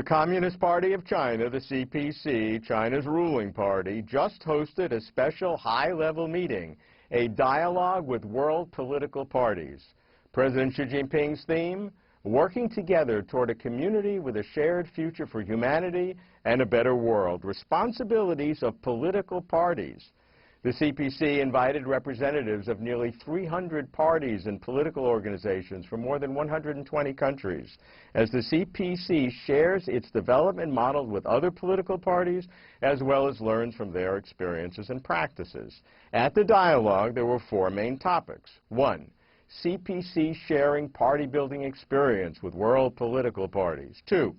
The Communist Party of China, the CPC, China's ruling party, just hosted a special high-level meeting, a dialogue with world political parties. President Xi Jinping's theme, working together toward a community with a shared future for humanity and a better world, responsibilities of political parties. The CPC invited representatives of nearly 300 parties and political organizations from more than 120 countries, as the CPC shares its development model with other political parties, as well as learns from their experiences and practices. At the dialogue, there were 4 main topics. 1, CPC sharing party-building experience with world political parties. 2,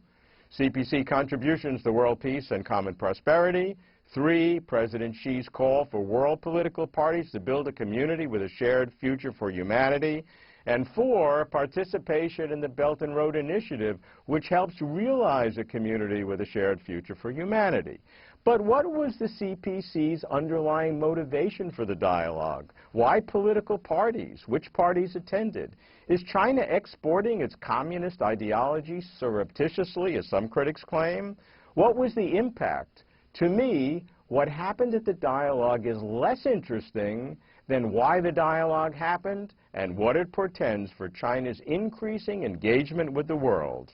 CPC contributions to world peace and common prosperity. 3, President Xi's call for world political parties to build a community with a shared future for humanity. And 4, participation in the Belt and Road Initiative, which helps realize a community with a shared future for humanity. But what was the CPC's underlying motivation for the dialogue? Why political parties? Which parties attended? Is China exporting its communist ideology surreptitiously, as some critics claim? What was the impact? To me, what happened at the dialogue is less interesting than why the dialogue happened and what it portends for China's increasing engagement with the world.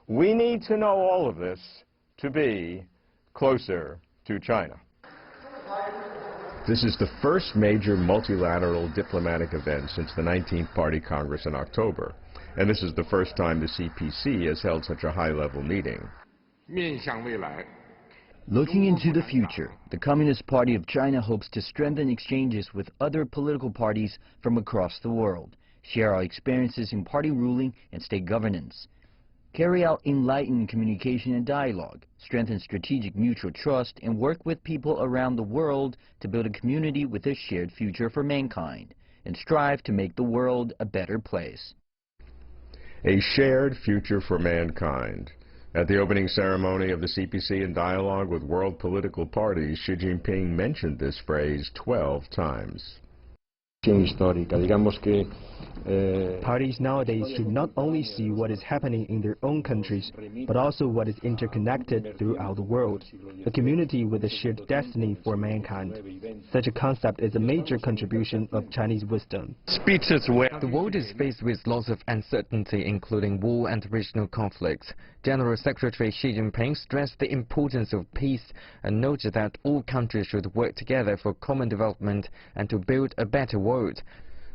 We need to know all of this to be closer to China. This is the first major multilateral diplomatic event since the 19th Party Congress in October, and this is the first time the CPC has held such a high-level meeting. Looking into the future, the Communist Party of China hopes to strengthen exchanges with other political parties from across the world, share our experiences in party ruling and state governance, carry out enlightened communication and dialogue, strengthen strategic mutual trust, and work with people around the world to build a community with a shared future for mankind, and strive to make the world a better place. A shared future for mankind. At the opening ceremony of the CPC in dialogue with world political parties, Xi Jinping mentioned this phrase 12 times. Parties nowadays should not only see what is happening in their own countries, but also what is interconnected throughout the world, a community with a shared destiny for mankind. Such a concept is a major contribution of Chinese wisdom. The world is faced with lots of uncertainty, including war and regional conflicts. General Secretary Xi Jinping stressed the importance of peace and noted that all countries should work together for common development and to build a better world.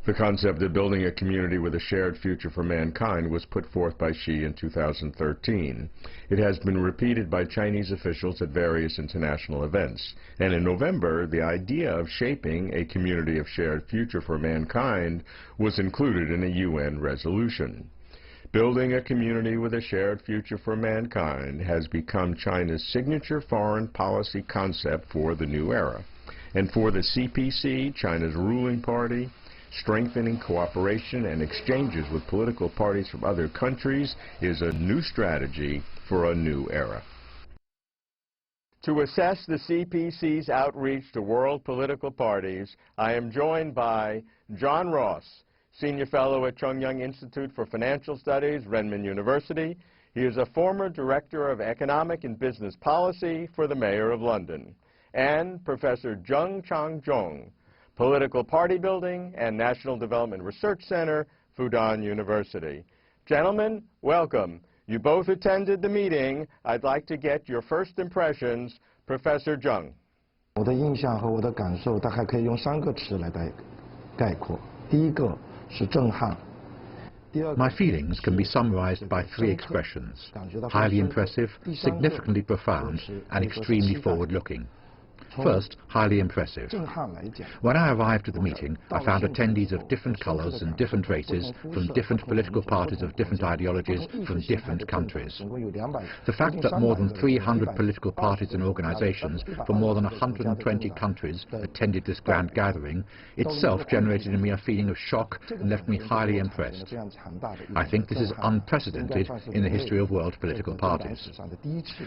The concept of building a community with a shared future for mankind was put forth by Xi in 2013. It has been repeated by Chinese officials at various international events. And in November, the idea of shaping a community of shared future for mankind was included in a UN resolution. Building a community with a shared future for mankind has become China's signature foreign policy concept for the new era. And for the CPC, China's ruling party, strengthening cooperation and exchanges with political parties from other countries is a new strategy for a new era. To assess the CPC's outreach to world political parties, I am joined by John Ross, Senior Fellow at Chongyang Institute for Financial Studies, Renmin University. He is a former Director of Economic and Business Policy for the Mayor of London. And Professor Zheng Changzhong, Political Party Building and National Development Research Center, Fudan University. Gentlemen, welcome. You both attended the meeting. I'd like to get your first impressions. Professor Zheng. 我的印象和我的感受大概可以用3个词来概括。第一个是震撼。 My feelings can be summarized by 3 expressions: highly impressive, significantly profound, and extremely forward-looking. First, highly impressive. When I arrived at the meeting, I found attendees of different colors and different races, from different political parties of different ideologies, from different countries. The fact that more than 300 political parties and organizations from more than 120 countries attended this grand gathering itself generated in me a feeling of shock and left me highly impressed. I think this is unprecedented in the history of world political parties.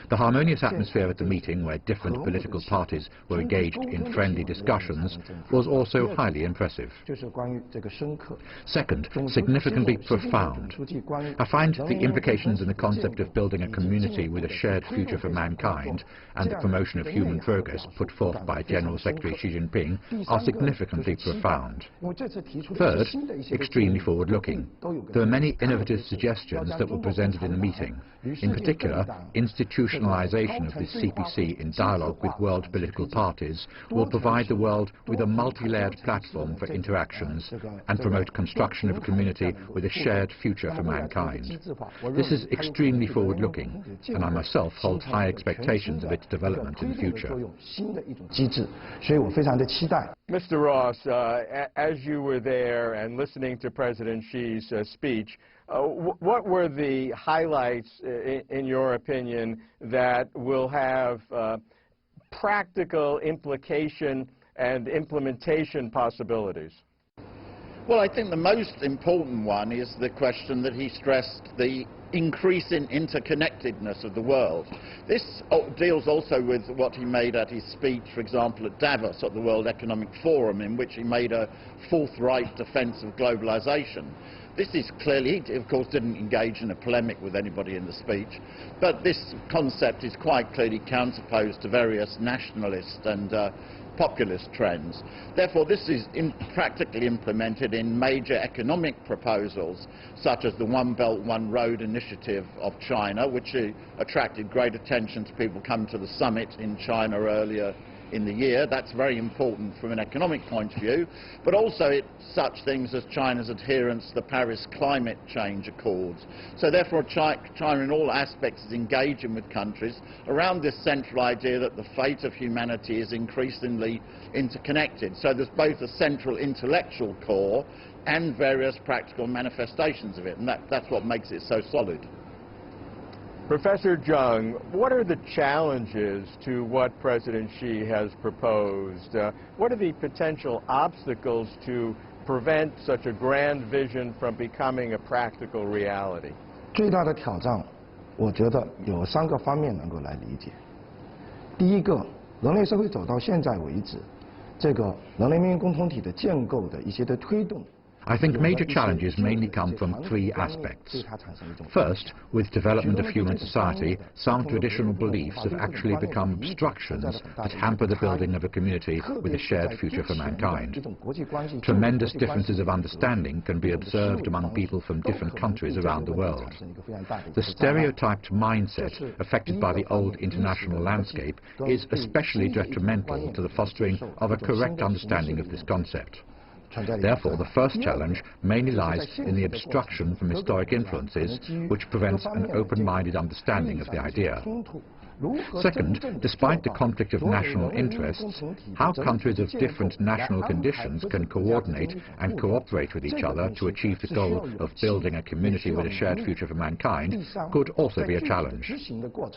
The harmonious atmosphere at the meeting, where different political parties were engaged in friendly discussions was also highly impressive. Second, significantly profound. I find the implications in the concept of building a community with a shared future for mankind and the promotion of human progress put forth by General Secretary Xi Jinping are significantly profound. Third, extremely forward-looking. There were many innovative suggestions that were presented in the meeting. In particular, institutionalization of the CPC in dialogue with world political parties will provide the world with a multi-layered platform for interactions and promote construction of a community with a shared future for mankind. This is extremely forward-looking, and I myself hold high expectations of its development in the future. Mr. Ross, as you were there and listening to President Xi's speech, what were the highlights, in your opinion, that will have practical implication and implementation possibilities? Well, I think the most important one is the question that he stressed, the increase in interconnectedness of the world. This deals also with what he made at his speech, for example, at Davos at the World Economic Forum, in which he made a forthright defense of globalization. This is clearly, he of course didn't engage in a polemic with anybody in the speech, but this concept is quite clearly counterposed to various nationalist and populist trends. Therefore, this is practically implemented in major economic proposals, such as the One Belt, One Road initiative of China, which attracted great attention to people coming to the summit in China earlier in the year. That's very important from an economic point of view, but also such things as China's adherence to the Paris Climate Change Accords. So therefore China in all aspects is engaging with countries around this central idea that the fate of humanity is increasingly interconnected. So there's both a central intellectual core and various practical manifestations of it, and that's what makes it so solid. Professor Zheng, what are the challenges to what President Xi has proposed? What are the potential obstacles to prevent such a grand vision from becoming a practical reality? 最大的挑战，我觉得有3个方面能够来理解。第一个，人类社会走到现在为止，这个人类命运共同体的建构的一些的推动。 I think major challenges mainly come from 3 aspects. First, with development of human society, some traditional beliefs have actually become obstructions that hamper the building of a community with a shared future for mankind. Tremendous differences of understanding can be observed among people from different countries around the world. The stereotyped mindset affected by the old international landscape is especially detrimental to the fostering of a correct understanding of this concept. Therefore, the first challenge mainly lies in the obstruction from historic influences, which prevents an open-minded understanding of the idea. Second, despite the conflict of national interests, how countries of different national conditions can coordinate and cooperate with each other to achieve the goal of building a community with a shared future for mankind could also be a challenge.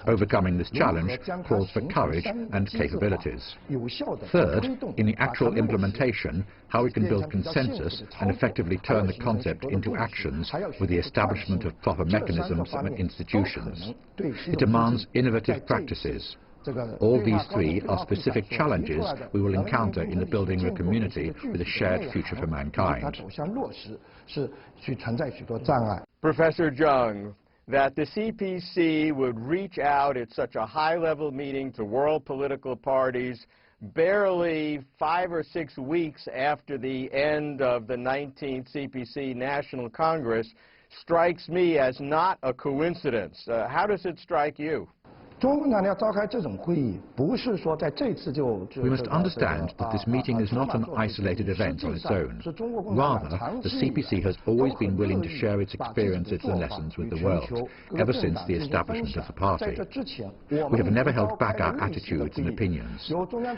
Overcoming this challenge calls for courage and capabilities. Third, in the actual implementation, how we can build consensus and effectively turn the concept into actions with the establishment of proper mechanisms and institutions. It demands innovative practices. All these 3 are specific challenges we will encounter in the building of a community with a shared future for mankind. Professor Zheng, that the CPC would reach out at such a high-level meeting to world political parties barely 5 or 6 weeks after the end of the 19th CPC National Congress strikes me as not a coincidence. How does it strike you? We must understand that this meeting is not an isolated event on its own. Rather, the CPC has always been willing to share its experiences and lessons with the world, ever since the establishment of the party. We have never held back our attitudes and opinions,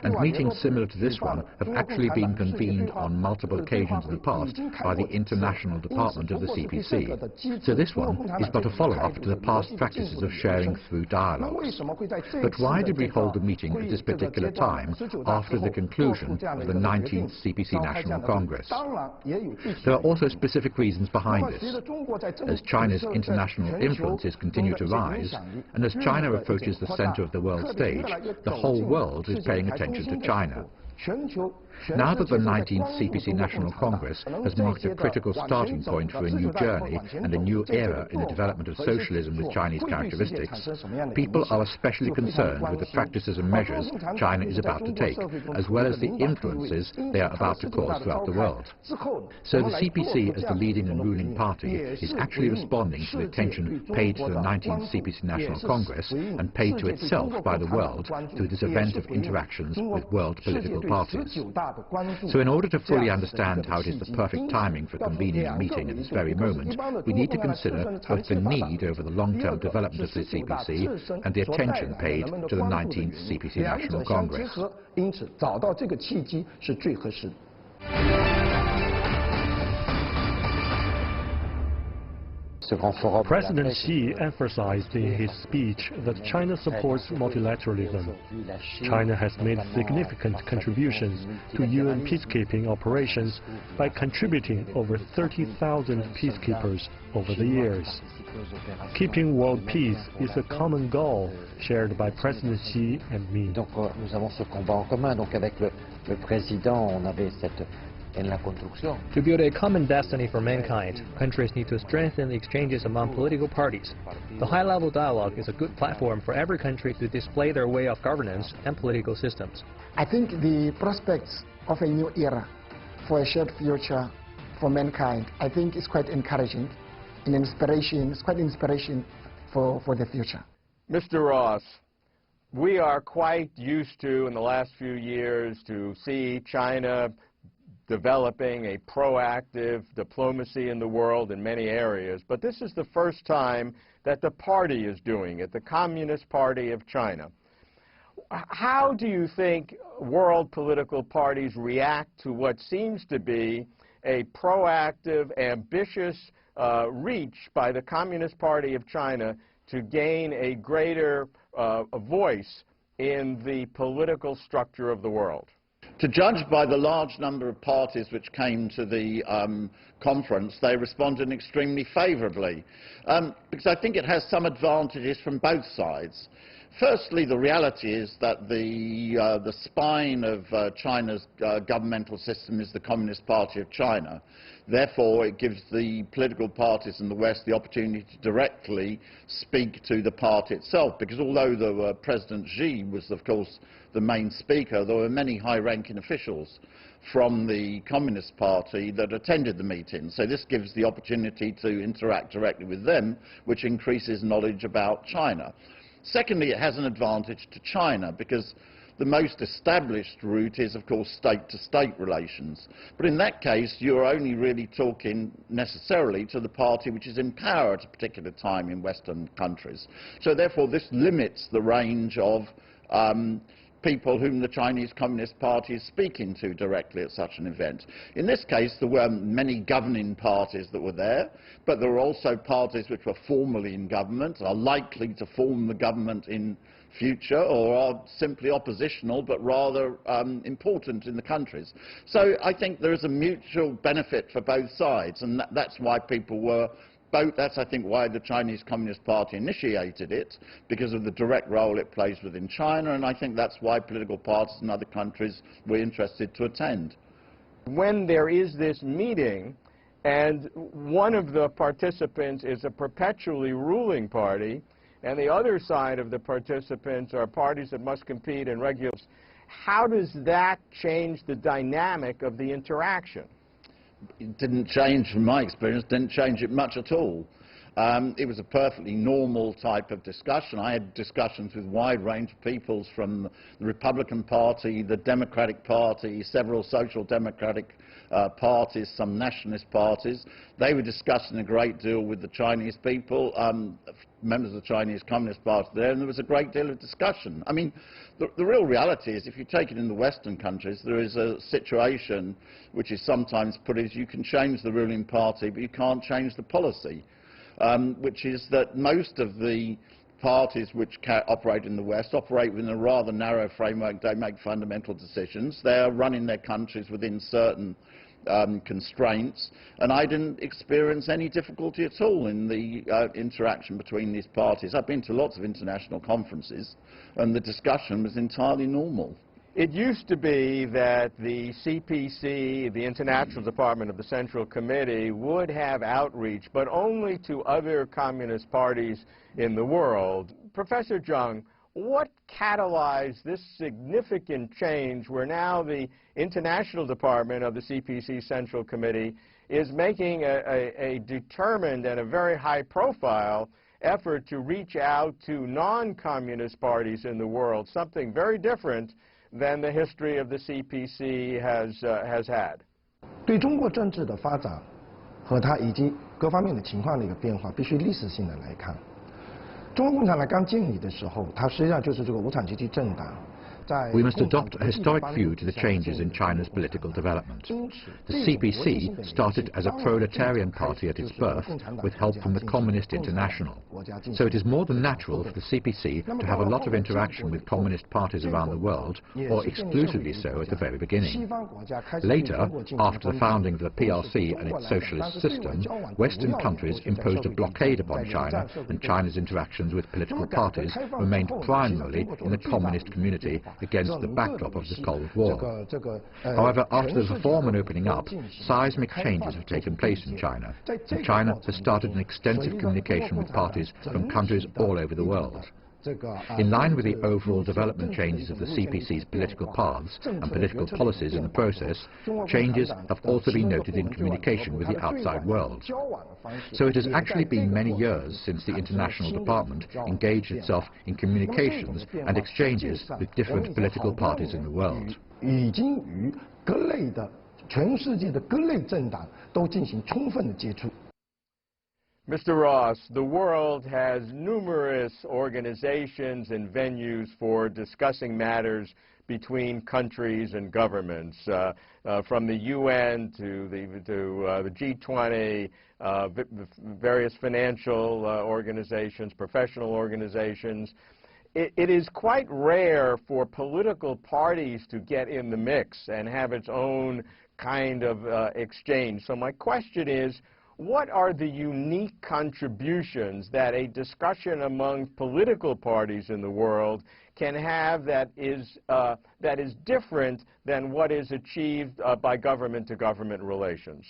and meetings similar to this one have actually been convened on multiple occasions in the past by the International Department of the CPC. So this one is but a follow-up to the past practices of sharing through dialogues. But why did we hold the meeting at this particular time after the conclusion of the 19th CPC National Congress? There are also specific reasons behind this. As China's international influences continue to rise, and as China approaches the center of the world stage, the whole world is paying attention to China. Now that the 19th CPC National Congress has marked a critical starting point for a new journey and a new era in the development of socialism with Chinese characteristics, people are especially concerned with the practices and measures China is about to take, as well as the influences they are about to cause throughout the world. So the CPC, as the leading and ruling party, is actually responding to the attention paid to the 19th CPC National Congress and paid to itself by the world through this event of interactions with world political parties. So in order to fully understand how it is the perfect timing for convening a meeting at this very moment, we need to consider both the need over the long-term development of the CPC and the attention paid to the 19th CPC National Congress. President Xi emphasized in his speech that China supports multilateralism. China has made significant contributions to UN peacekeeping operations by contributing over 30,000 peacekeepers over the years. Keeping world peace is a common goal shared by President Xi and me. To build a common destiny for mankind, countries need to strengthen the exchanges among political parties. The high-level dialogue is a good platform for every country to display their way of governance and political systems. I think the prospects of a new era for a shared future for mankind, I think is quite encouraging and inspiration. It's quite inspiration for the future. Mr. Ross, we are quite used to, in the last few years, to see China developing a proactive diplomacy in the world in many areas, but this is the first time that the party is doing it, the Communist Party of China. How do you think world political parties react to what seems to be a proactive, ambitious reach by the Communist Party of China to gain a greater voice in the political structure of the world? To judge by the large number of parties which came to the conference, they responded extremely favourably, because I think it has some advantages from both sides. Firstly, the reality is that the spine of China's governmental system is the Communist Party of China. Therefore, it gives the political parties in the West the opportunity to directly speak to the party itself, because although President Xi was, of course, the main speaker, there were many high-ranking officials from the Communist Party that attended the meeting. So this gives the opportunity to interact directly with them, which increases knowledge about China. Secondly, it has an advantage to China, because the most established route is, of course, state-to-state relations. But in that case, you're only really talking necessarily to the party which is in power at a particular time in Western countries. So therefore, this limits the range of people whom the Chinese Communist Party is speaking to directly at such an event. In this case, there were many governing parties that were there, but there were also parties which were formally in government, are likely to form the government in future, or are simply oppositional but rather important in the countries. So I think there is a mutual benefit for both sides, and that's why people were that's, I think, why the Chinese Communist Party initiated it, because of the direct role it plays within China, and I think that's why political parties in other countries were interested to attend. When there is this meeting, and one of the participants is a perpetually ruling party, and the other side of the participants are parties that must compete in regular, how does that change the dynamic of the interaction? It didn't change, from my experience, didn't change it much at all. It was a perfectly normal type of discussion. I had discussions with a wide range of peoples from the Republican Party, the Democratic Party, several social democratic parties, some nationalist parties. They were discussing a great deal with the Chinese people, members of the Chinese Communist Party there, and there was a great deal of discussion. I mean, the real reality is, if you take it in the Western countries, there is a situation which is sometimes put as you can change the ruling party, but you can't change the policy, which is that most of the parties which operate in the West operate within a rather narrow framework. They make fundamental decisions. They are running their countries within certain constraints, and I didn't experience any difficulty at all in the interaction between these parties. I've been to lots of international conferences, and the discussion was entirely normal. It used to be that the CPC, the International Department of the Central Committee, would have outreach, but only to other communist parties in the world. Professor Zheng, what catalyzed this significant change where now the International Department of the CPC Central Committee is making a determined and a very high-profile effort to reach out to non-communist parties in the world, something very different than the history of the CPC has had? 对中国政治的发展和它以及各方面的情况的一个变化，必须历史性的来看。中国共产党刚建立的时候，它实际上就是这个无产阶级政党。 We must adopt a historic view to the changes in China's political development. The CPC started as a proletarian party at its birth, with help from the Communist International. So it is more than natural for the CPC to have a lot of interaction with communist parties around the world, or exclusively so at the very beginning. Later, after the founding of the PRC and its socialist system, Western countries imposed a blockade upon China, and China's interactions with political parties remained primarily in the communist community against the backdrop of the Cold War. However, after the reform and opening up, seismic changes have taken place in China, and China has started an extensive communication with parties from countries all over the world. In line with the overall development changes of the CPC's political paths and political policies in the process, changes have also been noted in communication with the outside world. So it has actually been many years since the International Department engaged itself in communications and exchanges with different political parties in the world. 已经与各类的全世界的各类政党都进行充分的接触。 Mr. Ross, the world has numerous organizations and venues for discussing matters between countries and governments, from the UN to the G20, various financial organizations, professional organizations. It is quite rare for political parties to get in the mix and have its own kind of exchange. So my question is, what are the unique contributions that a discussion among political parties in the world can have that is different than what is achieved by government-to-government relations?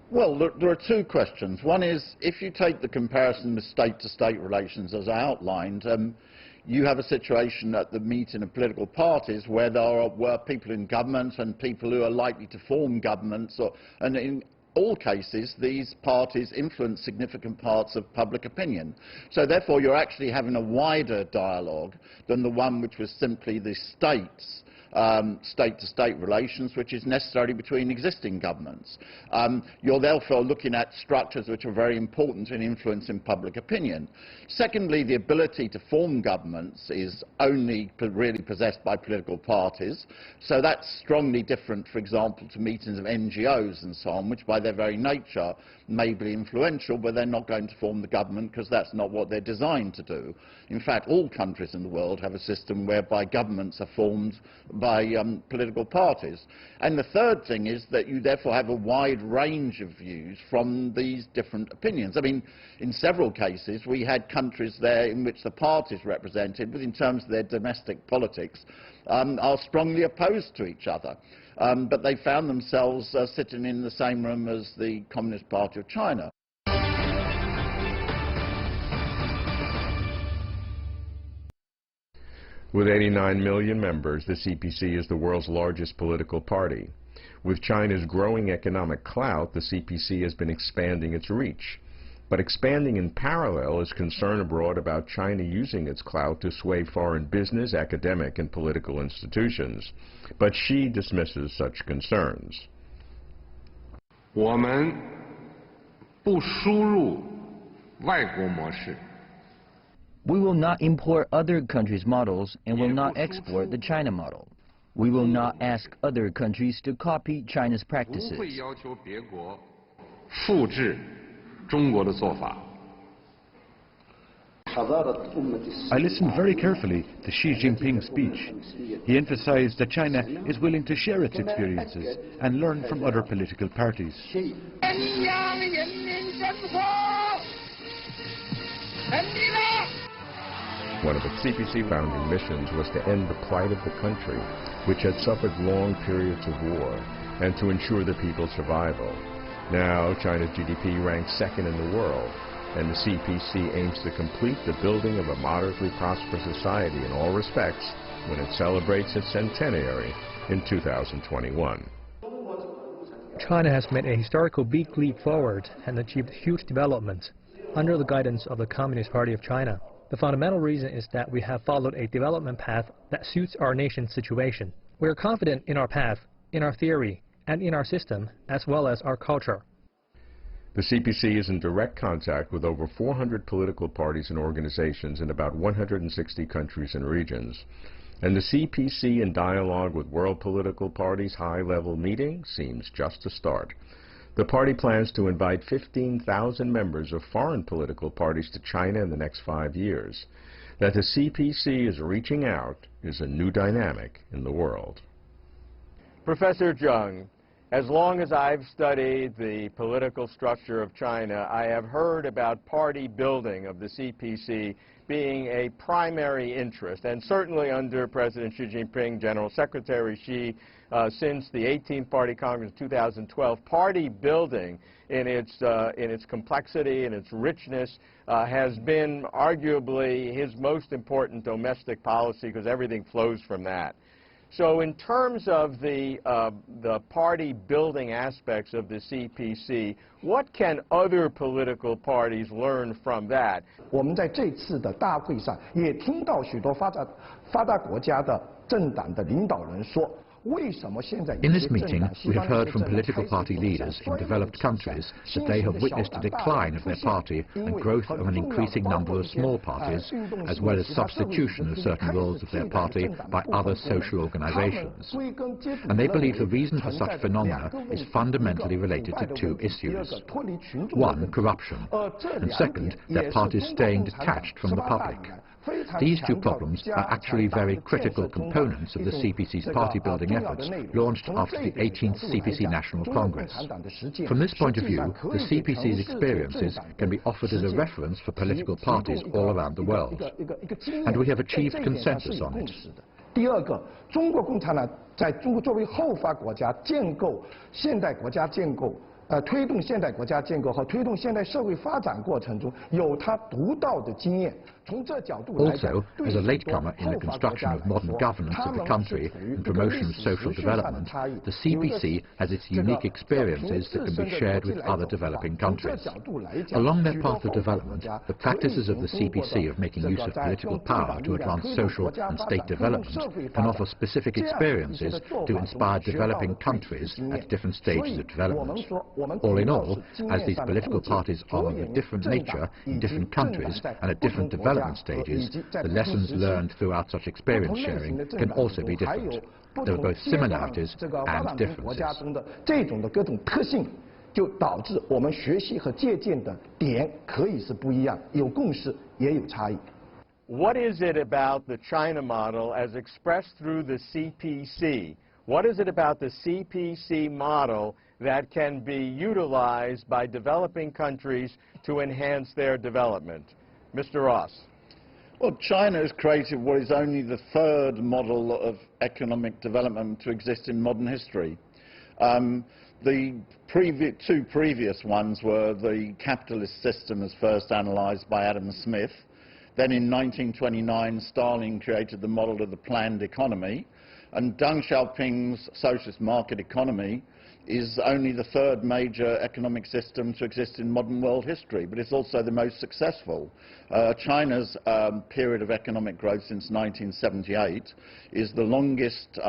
Well, there are two questions. One is, if you take the comparison with state-to-state relations as I outlined, you have a situation at the meeting of political parties where there were people in government and people who are likely to form governments, and in all cases, these parties influence significant parts of public opinion. So therefore, you're actually having a wider dialogue than the one which was simply the states. State-to-state relations, which is necessary between existing governments. You're therefore looking at structures which are very important in influencing public opinion. Secondly, the ability to form governments is only really possessed by political parties, so that's strongly different, for example, to meetings of NGOs and so on, which by their very nature may be influential, but they're not going to form the government because that's not what they're designed to do. In fact, all countries in the world have a system whereby governments are formed by political parties. And the third thing is that you therefore have a wide range of views from these different opinions. I mean, in several cases, we had countries there in which the parties represented, but in terms of their domestic politics, are strongly opposed to each other. But they found themselves sitting in the same room as the Communist Party of China. With 89 million members, the CPC is the world's largest political party. With China's growing economic clout, the CPC has been expanding its reach. But expanding in parallel is concern abroad about China using its clout to sway foreign business, academic, and political institutions. But Xi dismisses such concerns. 我们不输入外国模式。 We will not import other countries' models and will not export the China model. We will not ask other countries to copy China's practices. 不会要求别国复制中国的做法。I listened very carefully to Xi Jinping's speech. He emphasized that China is willing to share its experiences and learn from other political parties. One of the CPC founding missions was to end the plight of the country, which had suffered long periods of war, and to ensure the people's survival. Now, China's GDP ranks second in the world, and the CPC aims to complete the building of a moderately prosperous society in all respects when it celebrates its centenary in 2021. China has made a historical big leap forward and achieved huge development under the guidance of the Communist Party of China. The fundamental reason is that we have followed a development path that suits our nation's situation. We are confident in our path, in our theory, and in our system, as well as our culture. The CPC is in direct contact with over 400 political parties and organizations in about 160 countries and regions. And the CPC in dialogue with world political parties high-level meeting seems just to start. The party plans to invite 15,000 members of foreign political parties to China in the next 5 years. That the CPC is reaching out is a new dynamic in the world. Professor Zheng, as long as I've studied the political structure of China, I have heard about party building of the CPC being a primary interest, and certainly under President Xi Jinping, General Secretary Xi, since the 18th Party Congress in 2012, party building in its complexity and its richness has been arguably his most important domestic policy because everything flows from that. So in terms of the party building aspects of the CPC, what can other political parties learn from that? 我们在这次的大会上也听到许多发达国家的政党的领导人说。 In this meeting, we have heard from political party leaders in developed countries that they have witnessed a decline of their party and growth of an increasing number of small parties, as well as substitution of certain roles of their party by other social organizations. And they believe the reason for such phenomena is fundamentally related to two issues. One, corruption, and second, their parties staying detached from the public. These two problems are actually very critical components of the CPC's party-building efforts launched after the 18th CPC National Congress. From this point of view, the CPC's experiences can be offered as a reference for political parties all around the world. And we have achieved consensus on it. 第二个，中国共产党在中国作为后发国家建构现代国家建构。 推动现代国家建构和推动现代社会发展过程中，有它独到的经验。从这角度来讲， Also, as a latecomer in the construction of modern governance of the country and promotion of social development, the CPC has its unique experiences that can be shared with other developing countries. Along their path of development, the practices of the CPC of making use of political power to advance social and state development can offer specific experiences to inspire developing countries at different stages of development. All in all, as these political parties are of a different nature in different countries and at different development stages, the lessons learned throughout such experience sharing can also be different. There are both similarities and differences. 这种的各种特性，就导致我们学习和借鉴的点可以是不一样，有共识也有差异。 What is it about the China model as expressed through the CPC? What is it about the CPC model that can be utilized by developing countries to enhance their development? Mr. Ross. Well, China has created what is only the third model of economic development to exist in modern history. The two previous ones were the capitalist system as first analyzed by Adam Smith. Then in 1929, Stalin created the model of the planned economy. And Deng Xiaoping's socialist market economy is only the third major economic system to exist in modern world history, but it's also the most successful. China's period of economic growth since 1978 is the longest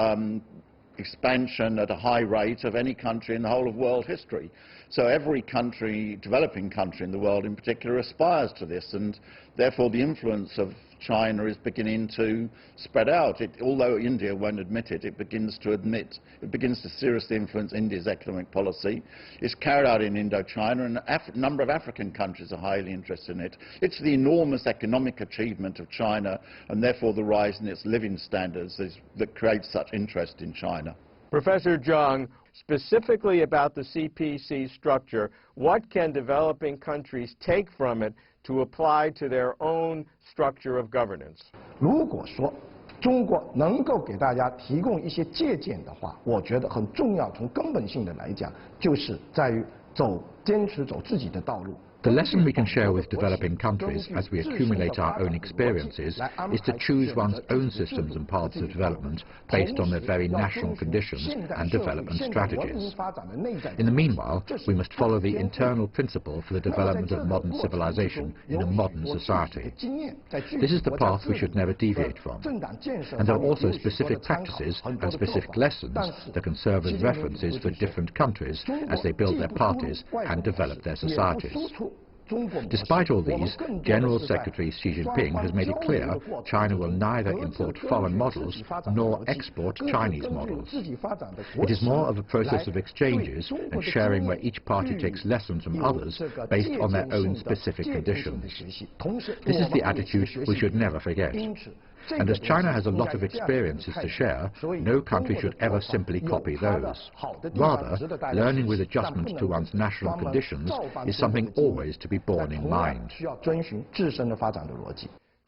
expansion at a high rate of any country in the whole of world history. So every country, developing country in the world in particular, aspires to this, and therefore the influence of China is beginning to spread out. Although India won't admit it, it begins to seriously influence India's economic policy. It's carried out in Indochina, and a number of African countries are highly interested in it. It's the enormous economic achievement of China, and therefore the rise in its living standards that creates such interest in China. Professor Zhang, specifically about the CPC structure, what can developing countries take from it to apply to their own structure of governance? 如果说中国能够给大家提供一些借鉴的话，我觉得很重要，从根本性的来讲，就是在于坚持走自己的道路。 The lesson we can share with developing countries as we accumulate our own experiences is to choose one's own systems and paths of development based on their very national conditions and development strategies. In the meanwhile, we must follow the internal principle for the development of modern civilization in a modern society. This is the path we should never deviate from. And there are also specific practices and specific lessons that can serve as references for different countries as they build their parties and develop their societies. Despite all these, General Secretary Xi Jinping has made it clear China will neither import foreign models nor export Chinese models. It is more of a process of exchanges and sharing where each party takes lessons from others based on their own specific conditions. This is the attitude we should never forget. And as China has a lot of experiences to share, no country should ever simply copy those. Rather, learning with adjustments to one's national conditions is something always to be borne in mind.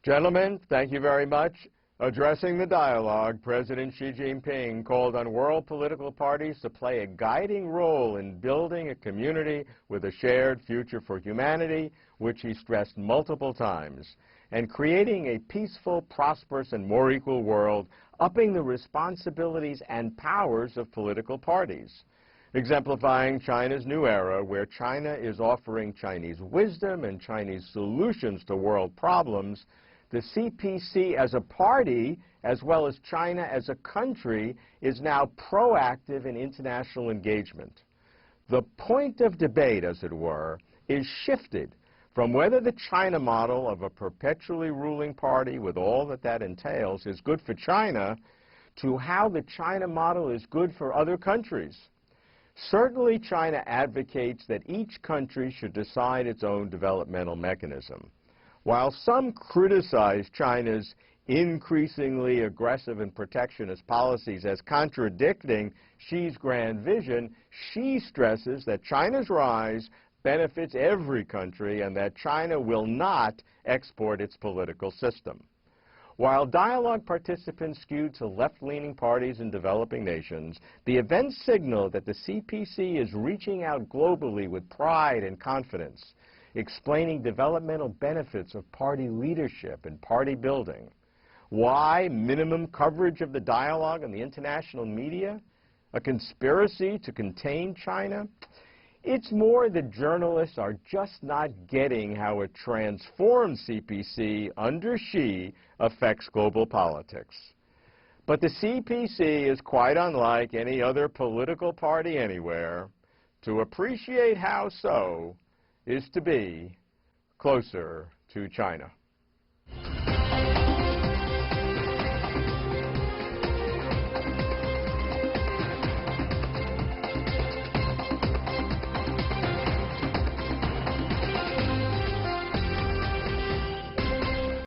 Gentlemen, thank you very much. Addressing the dialogue, President Xi Jinping called on world political parties to play a guiding role in building a community with a shared future for humanity, which he stressed multiple times, and creating a peaceful, prosperous, and more equal world, upping the responsibilities and powers of political parties, exemplifying China's new era, where China is offering Chinese wisdom and Chinese solutions to world problems. The CPC as a party, as well as China as a country, is now proactive in international engagement. The point of debate, as it were, is shifted from whether the China model of a perpetually ruling party with all that that entails is good for China, to how the China model is good for other countries. Certainly, China advocates that each country should decide its own developmental mechanism. While some criticize China's increasingly aggressive and protectionist policies as contradicting Xi's grand vision, Xi stresses that China's rise benefits every country and that China will not export its political system. While dialogue participants skewed to left-leaning parties in developing nations, the events signal that the CPC is reaching out globally with pride and confidence, explaining developmental benefits of party leadership and party building. Why minimum coverage of the dialogue in the international media? A conspiracy to contain China? It's more that journalists are just not getting how a transformed CPC under Xi affects global politics. But the CPC is quite unlike any other political party anywhere. To appreciate how so is to be closer to China.